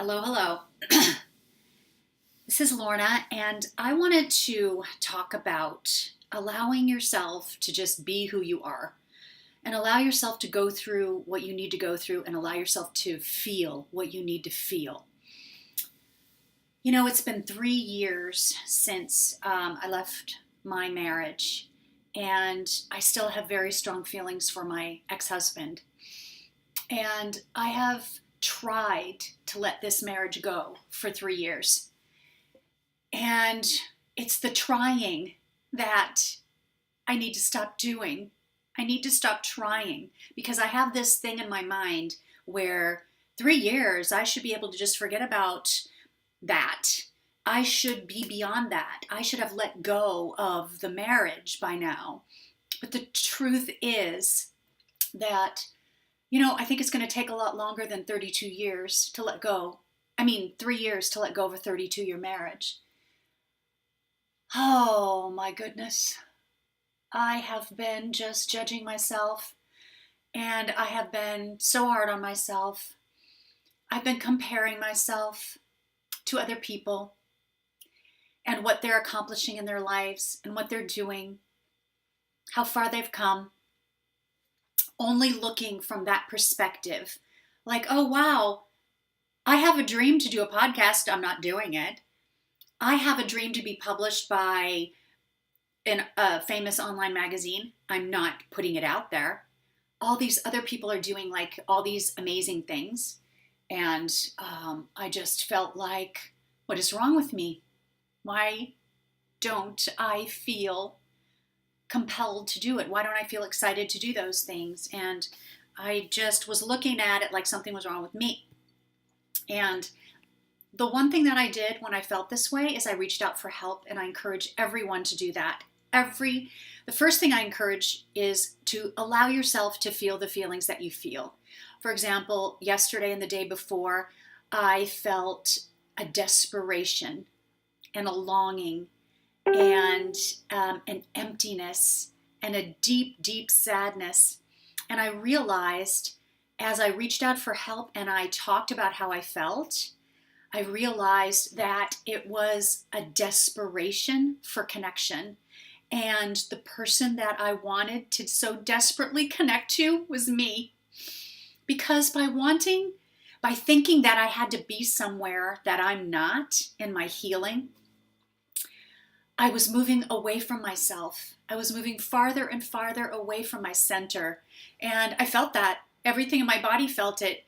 Hello, hello. This is Lorna, and I wanted to talk about allowing yourself to just be who you are and allow yourself to go through what you need to go through and allow yourself to feel what you need to feel. You know, it's been 3 years since I left my marriage, and I still have very strong feelings for my ex husband. And I have tried to let this marriage go for 3 years. And it's the trying that I need to stop doing. I need to stop trying because I have this thing in my mind where 3 years I should be able to just forget about that. I should be beyond that. I should have let go of the marriage by now. But the truth is that, I think it's going to take a lot longer than 32 years to let go. 3 years to let go of a 32-year marriage. Oh my goodness. I have been just judging myself and I have been so hard on myself. I've been comparing myself to other people and what they're accomplishing in their lives and what they're doing, how far they've come, only looking from that perspective. Like, oh wow, I have a dream to do a podcast. I'm not doing it. I have a dream to be published by a famous online magazine. I'm not putting it out there. All these other people are doing like all these amazing things. And I just felt like, what is wrong with me? Why don't I feel compelled to do it? Why don't I feel excited to do those things? And I just was looking at it like something was wrong with me. And the one thing that I did when I felt this way is I reached out for help, and I encourage everyone to do that. The first thing I encourage is to allow yourself to feel the feelings that you feel. For example, yesterday and the day before, I felt a desperation and a longing and an emptiness and a deep, deep sadness. And I realized as I reached out for help and I talked about how I felt, I realized that it was a desperation for connection. And the person that I wanted to so desperately connect to was me. Because by thinking that I had to be somewhere that I'm not in my healing, I was moving away from myself. I was moving farther and farther away from my center. And I felt that. Everything in my body felt it.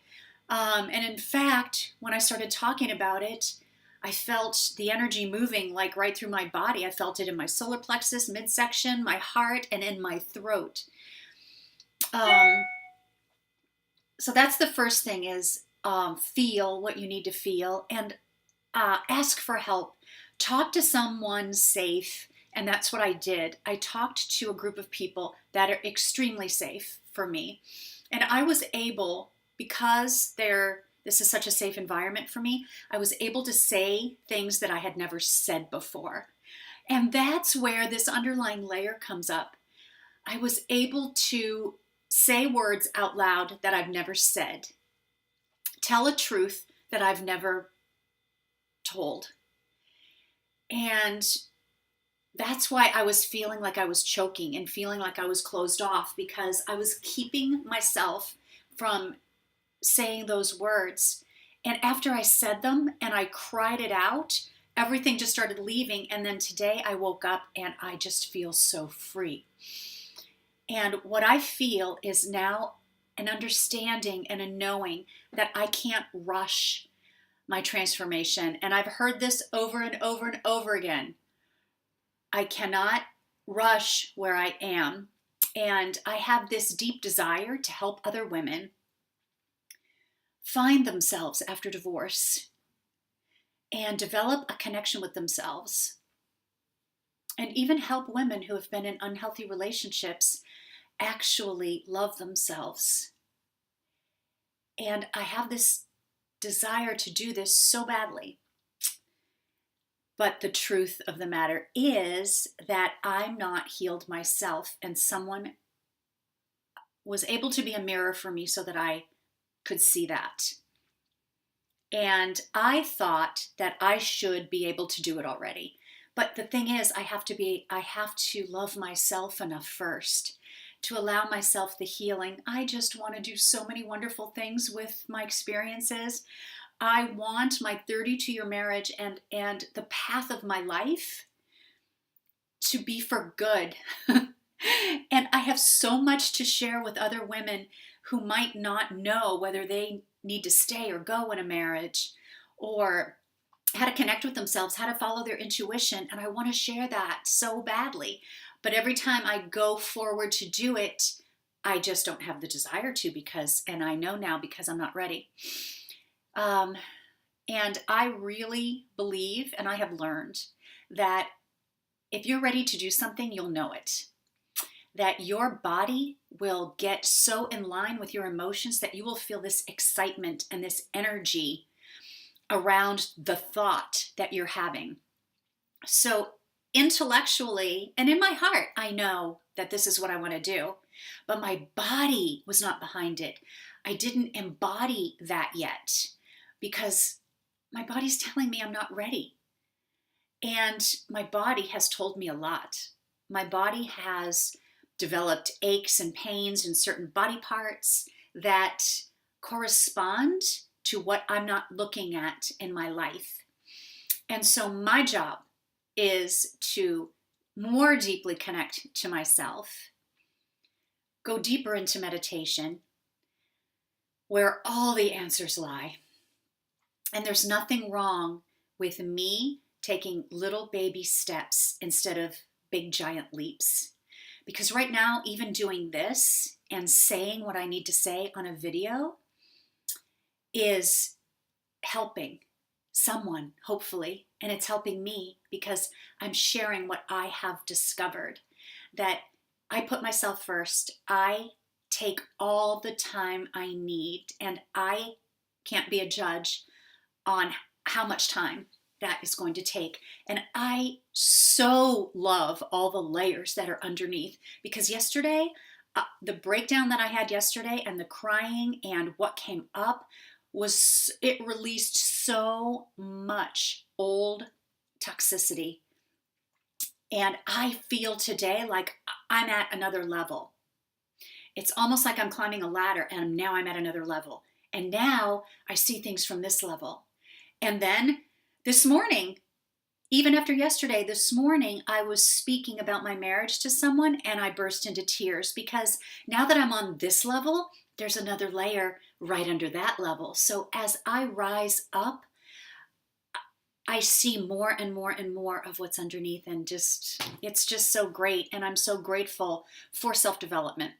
And in fact, when I started talking about it, I felt the energy moving like right through my body. I felt it in my solar plexus, midsection, my heart, and in my throat. So that's the first thing is feel what you need to feel and ask for help. Talk to someone safe. And that's what I did. I talked to a group of people that are extremely safe for me. And I was able, because this is such a safe environment for me, I was able to say things that I had never said before. And that's where this underlying layer comes up. I was able to say words out loud that I've never said, tell a truth that I've never told. And that's why I was feeling like I was choking and feeling like I was closed off, because I was keeping myself from saying those words. And after I said them and I cried it out, everything just started leaving. And then today I woke up and I just feel so free. And what I feel is now an understanding and a knowing that I can't rush my transformation. And I've heard this over and over and over again. I cannot rush where I am. And I have this deep desire to help other women find themselves after divorce and develop a connection with themselves. And even help women who have been in unhealthy relationships actually love themselves. And I have this desire to do this so badly. But the truth of the matter is that I'm not healed myself, and someone was able to be a mirror for me so that I could see that. And I thought that I should be able to do it already. But the thing is, I have to love myself enough first to allow myself the healing. I just want to do so many wonderful things with my experiences. I want my 32-year marriage and the path of my life to be for good. And I have so much to share with other women who might not know whether they need to stay or go in a marriage, or how to connect with themselves, how to follow their intuition. And I want to share that so badly. But every time I go forward to do it, I just don't have the desire to, and I know now because I'm not ready. And I really believe, and I have learned, that if you're ready to do something, you'll know it. That your body will get so in line with your emotions that you will feel this excitement and this energy around the thought that you're having. So intellectually and in my heart, I know that this is what I want to do, but my body was not behind it. I didn't embody that yet because my body's telling me I'm not ready. And my body has told me a lot. My body has developed aches and pains in certain body parts that correspond to what I'm not looking at in my life. And so my job is to more deeply connect to myself, go deeper into meditation, where all the answers lie. And there's nothing wrong with me taking little baby steps instead of big giant leaps. Because right now, even doing this and saying what I need to say on a video is helping someone, hopefully. And it's helping me because I'm sharing what I have discovered. That I put myself first. I take all the time I need, and I can't be a judge on how much time that is going to take. And I so love all the layers that are underneath, because yesterday, the breakdown that I had yesterday and the crying and what came up it released so much old toxicity. And I feel today like I'm at another level. It's almost like I'm climbing a ladder and now I'm at another level. And now I see things from this level. And then this morning, even after yesterday, this morning, I was speaking about my marriage to someone and I burst into tears because now that I'm on this level, there's another layer right under that level. So as I rise up, I see more and more and more of what's underneath, and it's just so great. And I'm so grateful for self-development.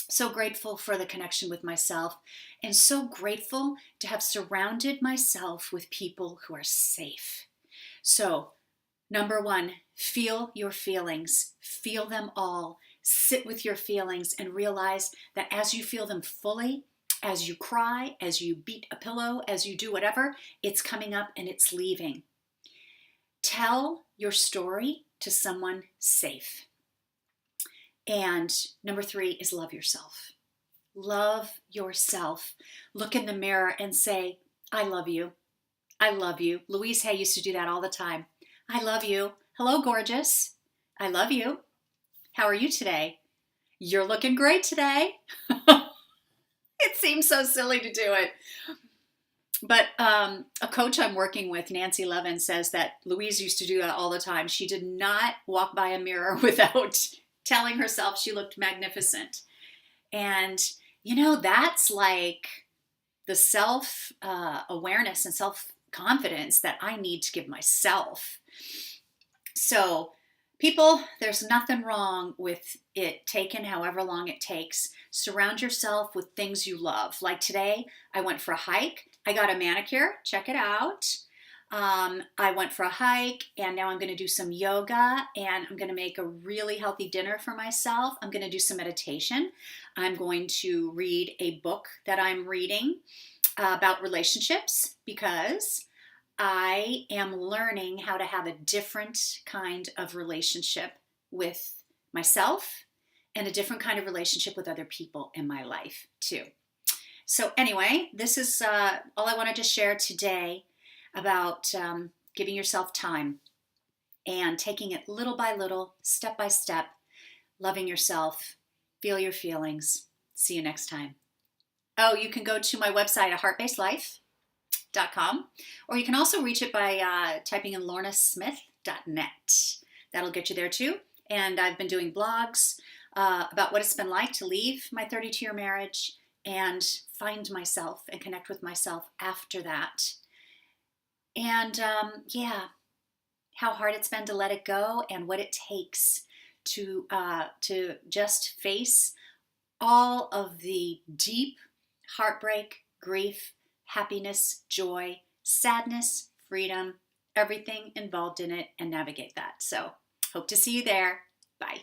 So grateful for the connection with myself, and so grateful to have surrounded myself with people who are safe. So, number one, feel your feelings. Feel them all. Sit with your feelings and realize that as you feel them fully, as you cry, as you beat a pillow, as you do whatever, it's coming up and it's leaving. Tell your story to someone safe. And number three is love yourself. Love yourself. Look in the mirror and say, I love you. I love you. Louise Hay used to do that all the time. I love you. Hello, gorgeous. I love you. How are you today? You're looking great today. It seems so silly to do it. But a coach I'm working with, Nancy Levin, says that Louise used to do that all the time. She did not walk by a mirror without telling herself she looked magnificent. And, that's like the self-awareness and self-confidence that I need to give myself. So, people, there's nothing wrong with it taking however long it takes. Surround yourself with things you love. Like today, I went for a hike. I got a manicure. Check it out. I went for a hike, and now I'm going to do some yoga, and I'm going to make a really healthy dinner for myself. I'm going to do some meditation. I'm going to read a book that I'm reading about relationships, because I am learning how to have a different kind of relationship with myself and a different kind of relationship with other people in my life too. So, anyway, this is all I wanted to share today about giving yourself time and taking it little by little, step by step, loving yourself, feel your feelings. See you next time. Oh, you can go to my website at heartbasedlife.com, or you can also reach it by typing in lornasmith.net. That'll get you there too. And I've been doing blogs about what it's been like to leave my 32-year marriage and find myself and connect with myself after that. And yeah, how hard it's been to let it go and what it takes to just face all of the deep heartbreak, grief, happiness, joy, sadness, freedom, everything involved in it, and navigate that. So hope to see you there. Bye.